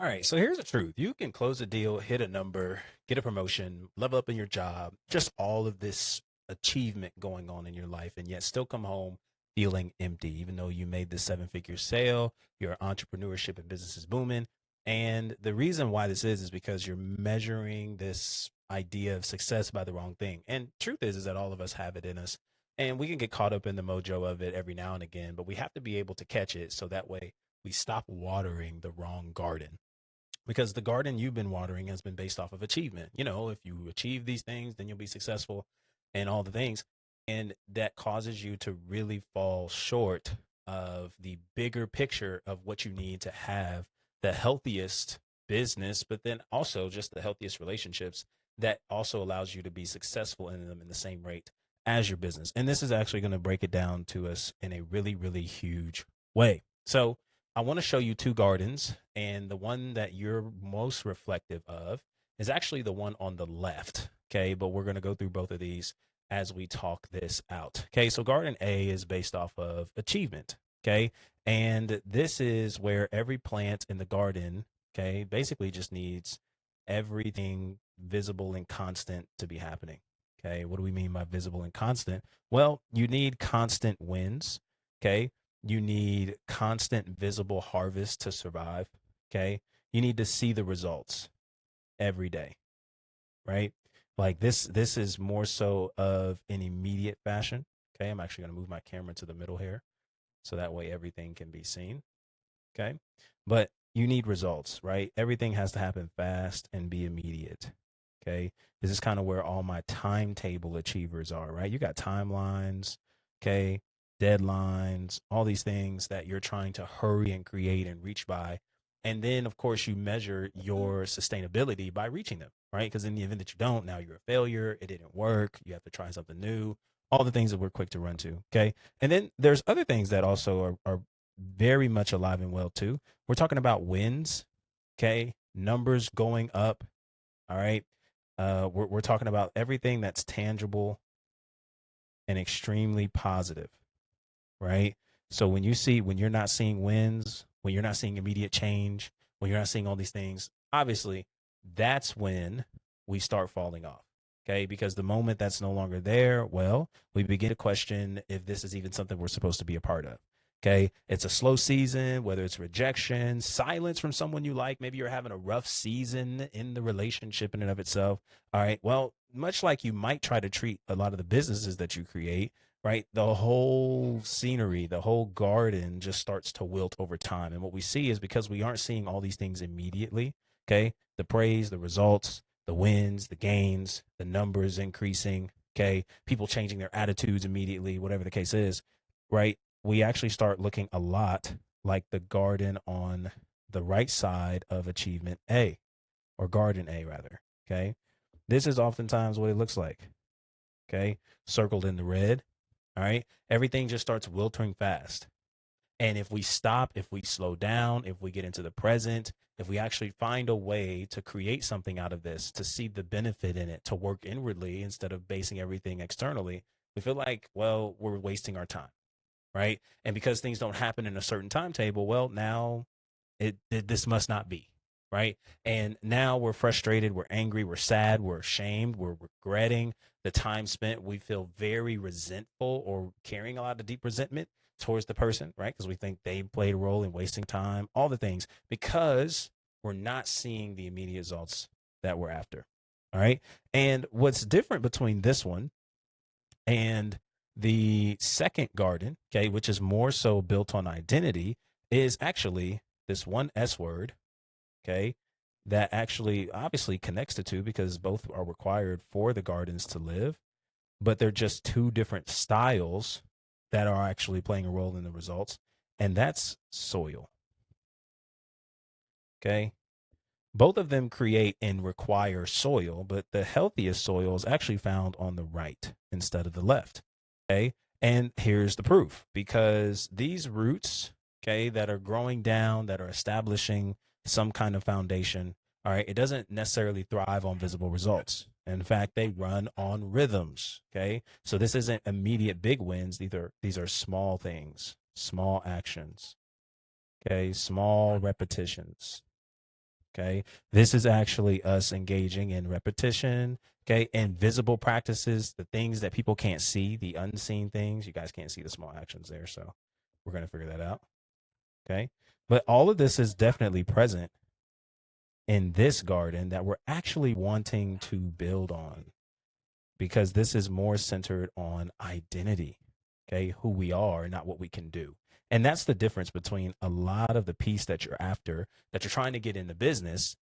All right, so here's the truth. You can close a deal, hit a number, get a promotion, level up in your job, just all of this achievement going on in your life, and yet still come home feeling empty, even though you made this seven-figure sale, your entrepreneurship and business is booming. And the reason why this is because you're measuring this idea of success by the wrong thing. And truth is that all of us have it in us. And we can get caught up in the mojo of it every now and again, but we have to be able to catch it so that way we stop watering the wrong garden, because the garden you've been watering has been based off of achievement. You know, if you achieve these things, then you'll be successful and all the things. And that causes you to really fall short of the bigger picture of what you need to have the healthiest business, but then also just the healthiest relationships that also allows you to be successful in them in the same rate as your business. And this is actually going to break it down to us in a really, really huge way. So, I want to show you two gardens, and the one that you're most reflective of is actually the one on the left. Okay, but we're going to go through both of these as we talk this out. Okay, so garden A is based off of achievement. Okay, and this is where every plant in the garden, okay, basically just needs everything visible and constant to be happening. Okay, what do we mean by visible and constant? Well, you need constant winds. Okay, you need constant visible harvest to survive. Okay. You need to see the results every day, right? Like this is more so of an immediate fashion. Okay. I'm actually going to move my camera to the middle here so that way everything can be seen. Okay. But you need results, right? Everything has to happen fast and be immediate. Okay. This is kind of where all my timetable achievers are, right? You got timelines, okay, deadlines, all these things that you're trying to hurry and create and reach by. And then, of course, you measure your sustainability by reaching them, right? Because in the event that you don't, now you're a failure. It didn't work. You have to try something new, all the things that we're quick to run to. Okay. And then there's other things that also are very much alive and well too. We're talking about wins, okay? Numbers going up, all right? We're talking about everything that's tangible and extremely positive, right? So when you're not seeing wins, when you're not seeing immediate change, when you're not seeing all these things, obviously that's when we start falling off. Okay. Because the moment that's no longer there, well, we begin to question if this is even something we're supposed to be a part of. Okay. It's a slow season, whether it's rejection, silence from someone you like. Maybe you're having a rough season in the relationship in and of itself. All right. Well, much like you might try to treat a lot of the businesses that you create, right? The whole scenery, the whole garden just starts to wilt over time. And what we see is because we aren't seeing all these things immediately, okay? The praise, the results, the wins, the gains, the numbers increasing, okay? People changing their attitudes immediately, whatever the case is, right? We actually start looking a lot like the garden on the right side of achievement A, or garden A rather, okay? This is oftentimes what it looks like, okay? Circled in the red, all right. Everything just starts wilting fast. And if we stop, if we slow down, if we get into the present, if we actually find a way to create something out of this, to see the benefit in it, to work inwardly instead of basing everything externally, we feel like, well, we're wasting our time. Right. And because things don't happen in a certain timetable, well, now this must not be. Right. And now we're frustrated, we're angry, we're sad, we're ashamed, we're regretting the time spent. We feel very resentful or carrying a lot of deep resentment towards the person, right? Because we think they played a role in wasting time, all the things, because we're not seeing the immediate results that we're after. All right. And what's different between this one and the second garden, okay, which is more so built on identity, is actually this one S word, okay, that actually obviously connects the two because both are required for the gardens to live, but they're just two different styles that are actually playing a role in the results. And that's soil, okay? Both of them create and require soil, but the healthiest soil is actually found on the right instead of the left. Okay. And here's the proof, because these roots, okay, that are growing down, that are establishing some kind of foundation, all right, it doesn't necessarily thrive on visible results. In fact, they run on rhythms. Okay. So this isn't immediate big wins. These are small things, small actions. Okay. Small repetitions. Okay. This is actually us engaging in repetition. Okay. And visible practices, the things that people can't see, the unseen things. You guys can't see the small actions there. So we're going to figure that out. Okay. But all of this is definitely present in this garden that we're actually wanting to build on, because this is more centered on identity, okay, who we are, not what we can do. And that's the difference between a lot of the piece that you're after, that you're trying to get in the business,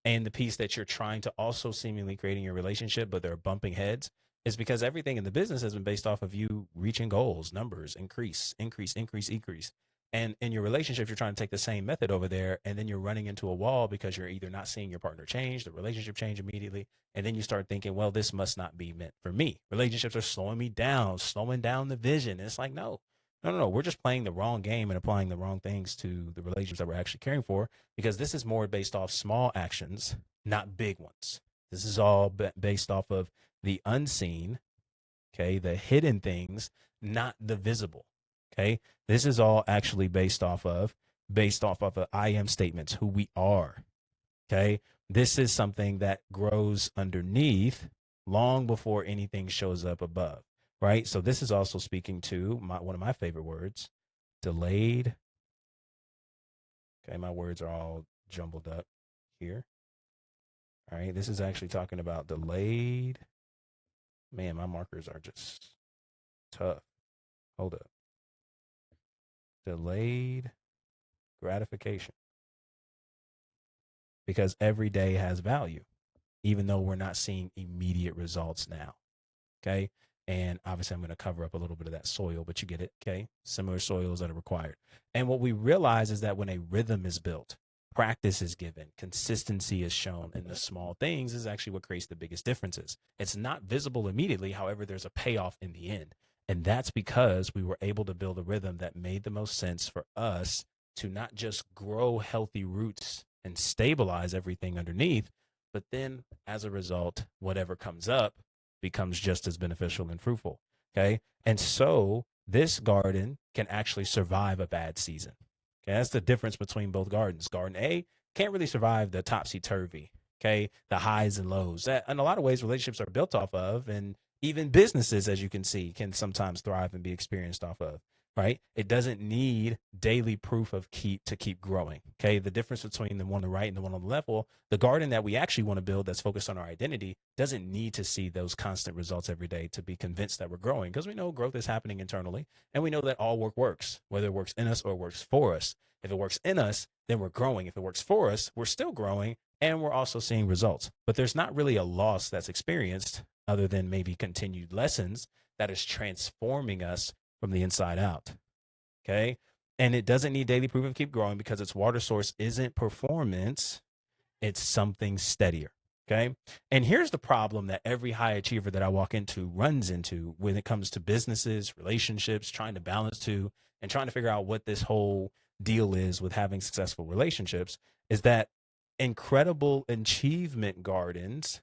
and the piece that you're trying to also seemingly creating your relationship, but they're bumping heads, is because everything in the business has been based off of you reaching goals, numbers, increase, increase, increase, increase. And in your relationship, you're trying to take the same method over there, and then you're running into a wall because you're either not seeing your partner change, the relationship change immediately, and then you start thinking, well, this must not be meant for me. Relationships are slowing me down, slowing down the vision. And it's like, no, no, no, no. We're just playing the wrong game and applying the wrong things to the relationships that we're actually caring for, because this is more based off small actions, not big ones. This is all based off of the unseen, okay, the hidden things, not the visible. Okay. This is all actually based off of the I am statements, who we are. Okay. This is something that grows underneath long before anything shows up above. Right. So this is also speaking to one of my favorite words, delayed. Okay. My words are all jumbled up here. All right. This is actually talking about delayed. Man, my markers are just tough. Hold up. Delayed gratification, because every day has value, even though we're not seeing immediate results now. Okay. And obviously, I'm going to cover up a little bit of that soil, but you get it. Okay. Similar soils that are required. And what we realize is that when a rhythm is built, practice is given, consistency is shown, and the small things is actually what creates the biggest differences. It's not visible immediately. However, there's a payoff in the end. And that's because we were able to build a rhythm that made the most sense for us to not just grow healthy roots and stabilize everything underneath, but then as a result, whatever comes up becomes just as beneficial and fruitful. Okay. And so this garden can actually survive a bad season. Okay. That's the difference between both gardens. Garden A can't really survive the topsy turvy. Okay. The highs and lows that in a lot of ways relationships are built off of. And even businesses, as you can see, can sometimes thrive and be experienced off of. Right. It doesn't need daily proof of keep growing. Okay. The difference between the one on the right and the one on the left, well, the garden that we actually want to build that's focused on our identity doesn't need to see those constant results every day to be convinced that we're growing, because we know growth is happening internally, and we know that all work works, whether it works in us or works for us. If it works in us, then we're growing. If it works for us, we're still growing, and we're also seeing results. But there's not really a loss that's experienced other than maybe continued lessons that is transforming us from the inside out. Okay. And it doesn't need daily proof of keep growing because its water source isn't performance, it's something steadier. Okay. And here's the problem that every high achiever that I walk into runs into when it comes to businesses, relationships, trying to balance two, and trying to figure out what this whole deal is with having successful relationships, is that incredible achievement gardens,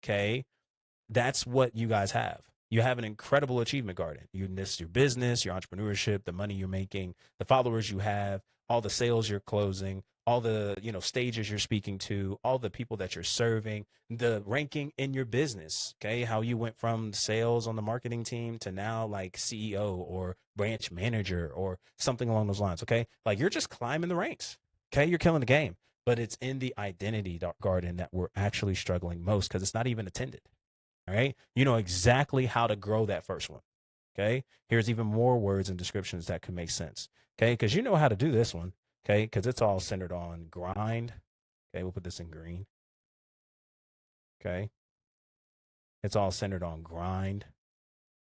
okay, that's what you guys have. You have an incredible achievement garden. You list your business, your entrepreneurship, the money you're making, the followers you have, all the sales you're closing, all the stages you're speaking to, all the people that you're serving, the ranking in your business. Okay, how you went from sales on the marketing team to now like CEO or branch manager or something along those lines. Okay, like you're just climbing the ranks. Okay, you're killing the game. But it's in the identity garden that we're actually struggling most because it's not even attended. All right. You know exactly how to grow that first one. Okay. Here's even more words and descriptions that could make sense. Okay. Because you know how to do this one. Okay. Because it's all centered on grind. Okay. We'll put this in green. Okay. It's all centered on grind.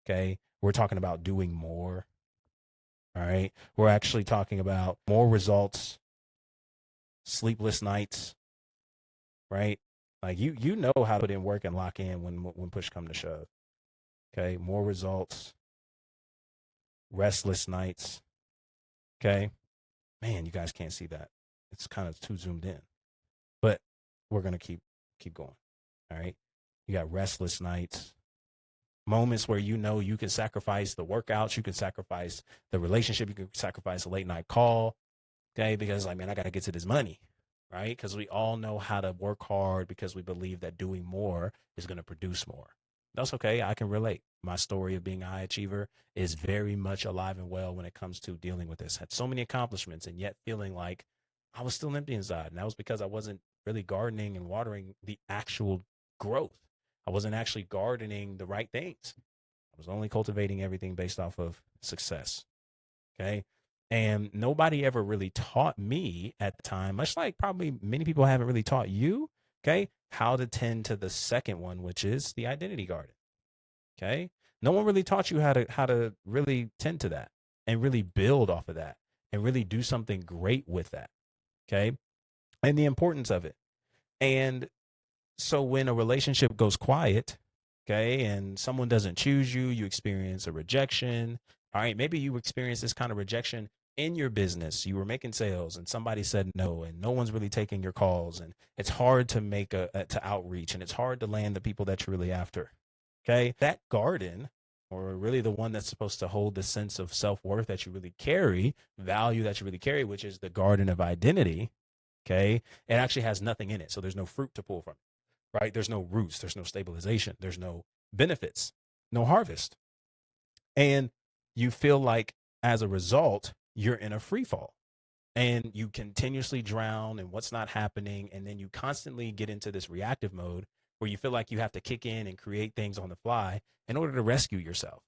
Okay. We're talking about doing more. All right. We're actually talking about more results, sleepless nights. Right. Like you know how to put in work and lock in when push come to shove. Okay. More results, restless nights. Okay. Man, you guys can't see that. It's kind of too zoomed in. But we're gonna keep going. All right. You got restless nights, moments where you know you can sacrifice the workouts, you can sacrifice the relationship, you can sacrifice a late night call. Okay, because like, man, I gotta get to this money. right? Because we all know how to work hard because we believe that doing more is going to produce more. That's okay. I can relate. My story of being a high achiever is very much alive and well when it comes to dealing with this. Had so many accomplishments and yet feeling like I was still empty inside. And that was because I wasn't really gardening and watering the actual growth. I wasn't actually gardening the right things. I was only cultivating everything based off of success. Okay. And nobody ever really taught me at the time, much like probably many people haven't really taught you, okay, how to tend to the second one, which is the identity garden. Okay. No one really taught you how to really tend to that and really build off of that and really do something great with that. Okay. And the importance of it. And so when a relationship goes quiet, okay, and someone doesn't choose you, you experience a rejection. All right, maybe you experience this kind of rejection in your business. You were making sales and somebody said no, and no one's really taking your calls, and it's hard to make to outreach, and it's hard to land the people that you're really after. Okay, that garden, or really the one that's supposed to hold the sense of self-worth that you really carry, value that you really carry, which is the garden of identity. Okay, it actually has nothing in it, so there's no fruit to pull from, right? There's no roots, there's no stabilization, there's no benefits, no harvest. And you feel like as a result, you're in a free fall and you continuously drown in what's not happening. And then you constantly get into this reactive mode where you feel like you have to kick in and create things on the fly in order to rescue yourself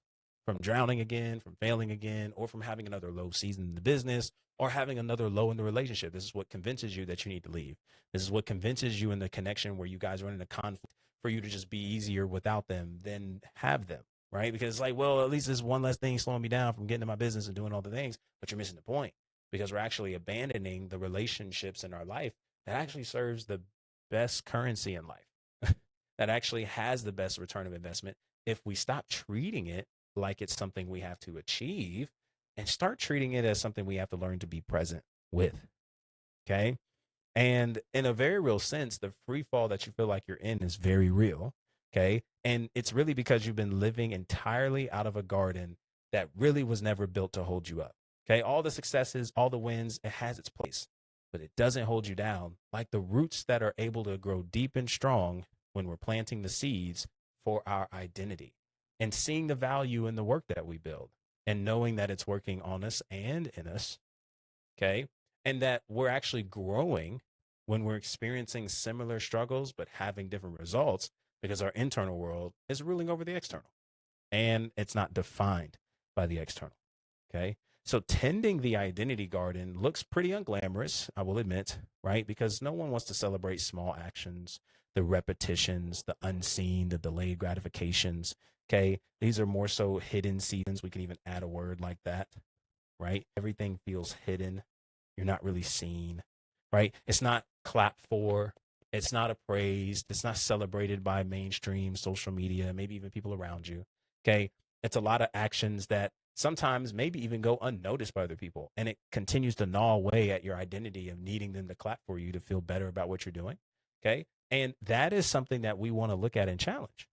from drowning again, from failing again, or from having another low season in the business or having another low in the relationship. This is what convinces you that you need to leave. This is what convinces you in the connection where you guys run into conflict for you to just be easier without them than have them, right? Because it's like, well, at least there's one less thing slowing me down from getting to my business and doing all the things, but you're missing the point because we're actually abandoning the relationships in our life that actually serves the best currency in life, that actually has the best return of investment if we stop treating it like it's something we have to achieve and start treating it as something we have to learn to be present with. Okay. And in a very real sense, the free fall that you feel like you're in is very real. Okay. And it's really because you've been living entirely out of a garden that really was never built to hold you up. Okay. All the successes, all the wins, it has its place, but it doesn't hold you down like the roots that are able to grow deep and strong when we're planting the seeds for our identity and seeing the value in the work that we build and knowing that it's working on us and in us. Okay. And that we're actually growing when we're experiencing similar struggles, but having different results because our internal world is ruling over the external and it's not defined by the external. Okay. So tending the identity garden looks pretty unglamorous, I will admit, right? Because no one wants to celebrate small actions, the repetitions, the unseen, the delayed gratifications. Okay. These are more so hidden seasons. We can even add a word like that, right? Everything feels hidden. You're not really seen, right? It's not clapped for. It's not appraised. It's not celebrated by mainstream social media, maybe even people around you. Okay. It's a lot of actions that sometimes maybe even go unnoticed by other people. And it continues to gnaw away at your identity of needing them to clap for you to feel better about what you're doing. Okay. And that is something that we want to look at and challenge.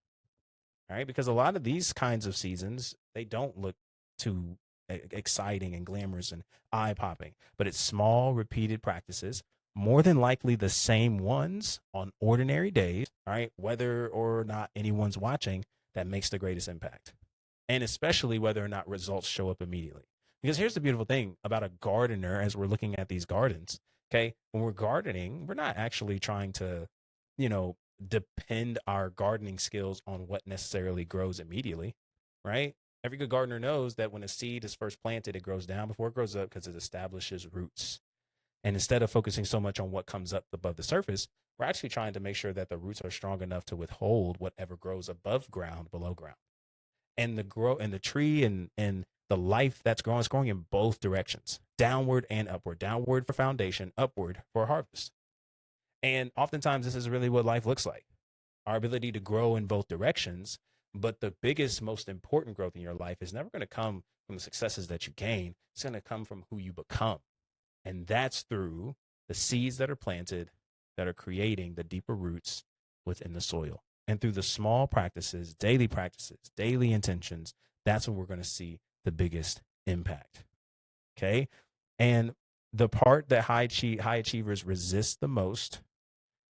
All right. Because a lot of these kinds of seasons, they don't look too exciting and glamorous and eye popping, but it's small, repeated practices, more than likely the same ones on ordinary days, all right, whether or not anyone's watching, that makes the greatest impact. And especially whether or not results show up immediately. Because here's the beautiful thing about a gardener as we're looking at these gardens. Okay. When we're gardening, we're not actually trying to, you know, depend our gardening skills on what necessarily grows immediately, right? Every good gardener knows that when a seed is first planted, it grows down before it grows up because it establishes roots. And instead of focusing so much on what comes up above the surface, we're actually trying to make sure that the roots are strong enough to withhold whatever grows above ground, below ground. And the tree and the life that's growing is growing in both directions, downward and upward, downward for foundation, upward for harvest. And oftentimes this is really what life looks like, our ability to grow in both directions. But the biggest, most important growth in your life is never going to come from the successes that you gain. It's going to come from who you become. And that's through the seeds that are planted that are creating the deeper roots within the soil. And through the small practices, daily intentions, that's when we're going to see the biggest impact. Okay. And The part that high achievers resist the most,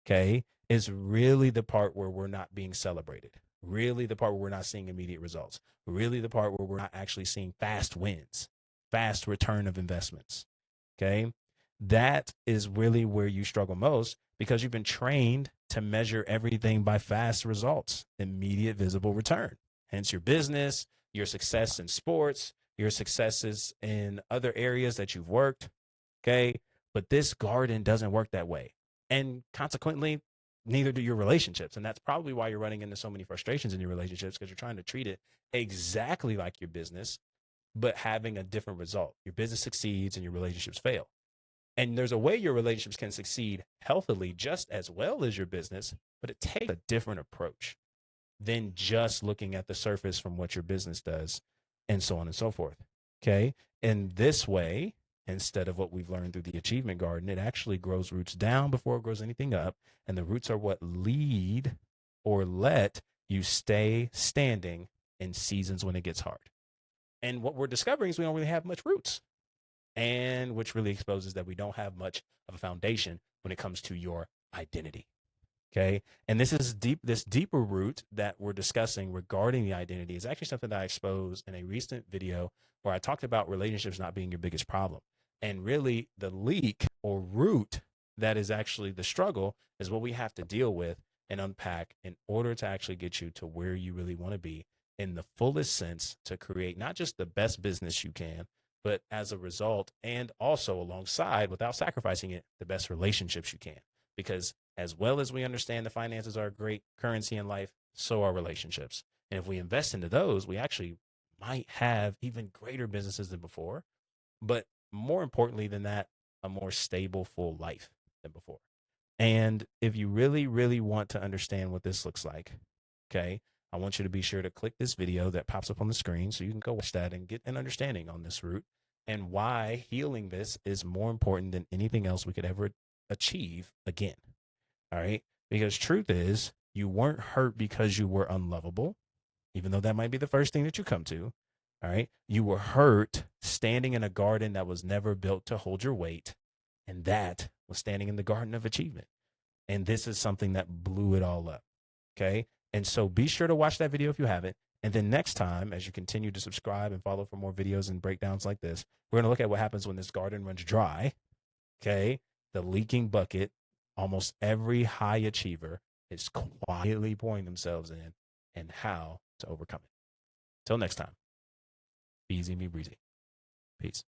okay, is really the part where we're not being celebrated. Really the part where we're not seeing immediate results. Really the part where we're not actually seeing fast wins, fast return of investments. Okay. That is really where you struggle most because you've been trained to measure everything by fast results, immediate visible return. Hence your business, your success in sports, your successes in other areas that you've worked. Okay. But this garden doesn't work that way. And consequently, neither do your relationships. And that's probably why you're running into so many frustrations in your relationships because you're trying to treat it exactly like your business, but having a different result. Your business succeeds and your relationships fail. And there's a way your relationships can succeed healthily just as well as your business, but it takes a different approach than just looking at the surface from what your business does and so on and so forth. Okay. And this way, instead of what we've learned through the achievement garden, it actually grows roots down before it grows anything up. And the roots are what lead or let you stay standing in seasons when it gets hard. And what we're discovering is we don't really have much roots, and which really exposes that we don't have much of a foundation when it comes to your identity. Okay. And this deeper root that we're discussing regarding the identity is actually something that I exposed in a recent video where I talked about relationships not being your biggest problem. And really the leak or root that is actually the struggle is what we have to deal with and unpack in order to actually get you to where you really want to be in the fullest sense to create not just the best business you can, but as a result and also alongside without sacrificing it, the best relationships you can. Because as well as we understand the finances are a great currency in life, so are relationships. And if we invest into those, we actually might have even greater businesses than before. But more importantly than that, a more stable, full life than before. And if you really, really want to understand what this looks like, okay, I want you to be sure to click this video that pops up on the screen so you can go watch that and get an understanding on this root and why healing this is more important than anything else we could ever achieve again. All right. Because truth is, you weren't hurt because you were unlovable, even though that might be the first thing that you come to. All right. You were hurt standing in a garden that was never built to hold your weight. And that was standing in the garden of achievement. And this is something that blew it all up. Okay. And so be sure to watch that video if you haven't. And then next time, as you continue to subscribe and follow for more videos and breakdowns like this, we're going to look at what happens when this garden runs dry. Okay. The leaking bucket, almost every high achiever is quietly pouring themselves in and how to overcome it. Till next time, be easy and be breezy. Peace.